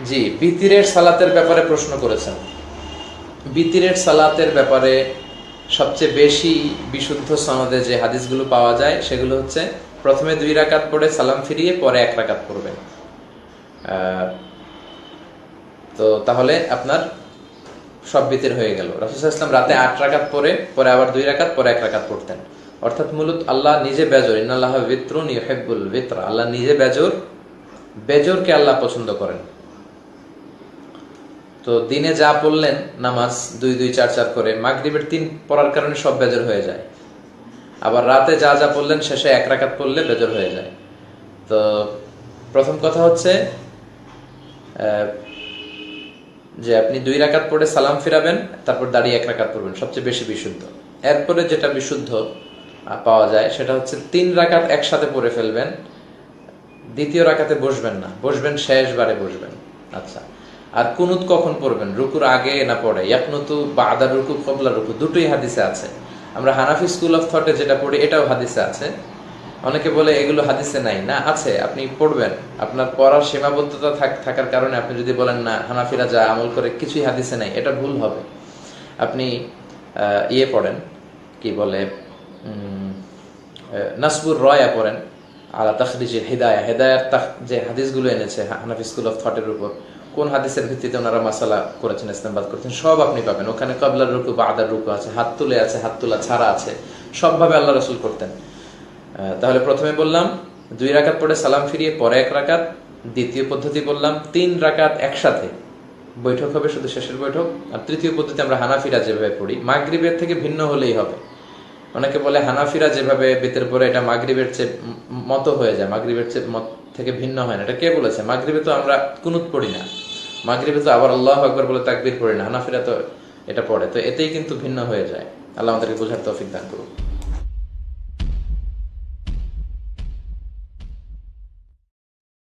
জি, বিতিরের সালাতের ব্যাপারে প্রশ্ন করেছেন। বিতিরের সালাতের ব্যাপারে সবচেয়ে বেশি বিশুদ্ধ সনদে যে হাদিসগুলো পাওয়া যায় সেগুলো হচ্ছে প্রথমে 2 রাকাত পড়ে সালাম ফিরিয়ে পরে 1 রাকাত পড়বেন। তো তাহলে আপনার সব বিতির হয়ে গেল। রাসূল সাল্লাল্লাহু আলাইহি ওয়াসাল্লাম রাতে 8 রাকাত পরে পরে আবার 2 রাকাত পরে 1 রাকাত পড়তেন। অর্থাৎ মূলত আল্লাহ নিজে বেজর, ইন্নাল্লাহা বিত্রুন ইউহিব্বুল বিত্র, আল্লাহ নিজে বেজর, বেজরকে আল্লাহ পছন্দ করেন। তো দিনে যা পড়লেন নামাজ 2 2 4 4 করে, মাগরিবের 3 পড়ার কারণে সব বেজর হয়ে যায়। আবার রাতে যা যা পড়লেন শেষে 1 রাকাত পড়লে বেজর হয়ে যায়। তো প্রথম কথা হচ্ছে যে আপনি 2 রাকাত পড়ে সালাম ফিরাবেন, তারপর দাঁড়িয়ে 1 রাকাত পড়বেন, সবচেয়ে বেশি বিশুদ্ধ। এরপরে যেটা বিশুদ্ধ পাওয়া যায় সেটা হচ্ছে 3 রাকাত একসাথে পড়ে ফেলবেন, দ্বিতীয় রাকাতে বসবেন না, বসবেন শেষবারে বসবেন। আচ্ছা, আর কুনুত কখন পড়বেন? রুকুর আগে না পড়ে? ইয়াকনুতু বাদা রুকু ক্বাবলা রুকু, দুটোই হাদিসে আছে। আমরা হানাফি স্কুল অফ থটে যেটা পড়ি এটাও হাদিসে আছে। অনেকে বলে এগুলো হাদিসে নাই, না আছে, আপনি পড়বেন। আপনার পড়ার সীমাবদ্ধতা থাকার কারণে আপনি যদি বলেন না হানাফিরা যা আমল করে কিছুই হাদিসে নাই, এটা ভুল হবে। আপনি ইয়ে পড়েন, কি বলে, নাসবুর রয়া পড়েন, আলা তাখরিজের হিদায়া, হেদায়ার যে হাদিসগুলো এনেছে হানাফি স্কুল অফ থটের উপর, কোন হাদিসের ভিত্তিতে ওনারা মাসালা করেছেন, ইসলামবাদ করেছেন, সব আপনি পাবেন ওখানে। কাবলার রুকু বা আদার রুকু আছে, হাত তুলে আছে, হাত তোলা ছাড়া আছে, সবভাবে আল্লাহ রসুল করতেন। তাহলে প্রথমে বললাম 2 রাকাত পড়ে সালাম ফিরিয়ে পরে 1 রাকাত। দ্বিতীয় পদ্ধতি বললাম 3 রাকাত একসাথে, বৈঠক হবে শুধু শেষের বৈঠক। আর তৃতীয় পদ্ধতি আমরা হানাফিরা যেভাবে পড়ি, মাগরিবের থেকে ভিন্ন হলেই হবে। অনেকে বলে হানাফিরা যেভাবে বেতের পরে এটা মাগরিবের চেয়ে মতো হয়ে যায়, মাগরিবের চেয়ে মত থেকে ভিন্ন হয় না। এটা কে বলেছে? মাগরিবে তো আমরা কুনুত পড়ি না, মাগরিবে তো আবার আল্লাহু আকবার বলে তাকবীর পড়ি না, হানাফিরা তো এটা পড়ে। তো এতেই কিন্তু ভিন্ন হয়ে যায়। আল্লাহ আমাদেরকে বোঝার তৌফিক দান করুন।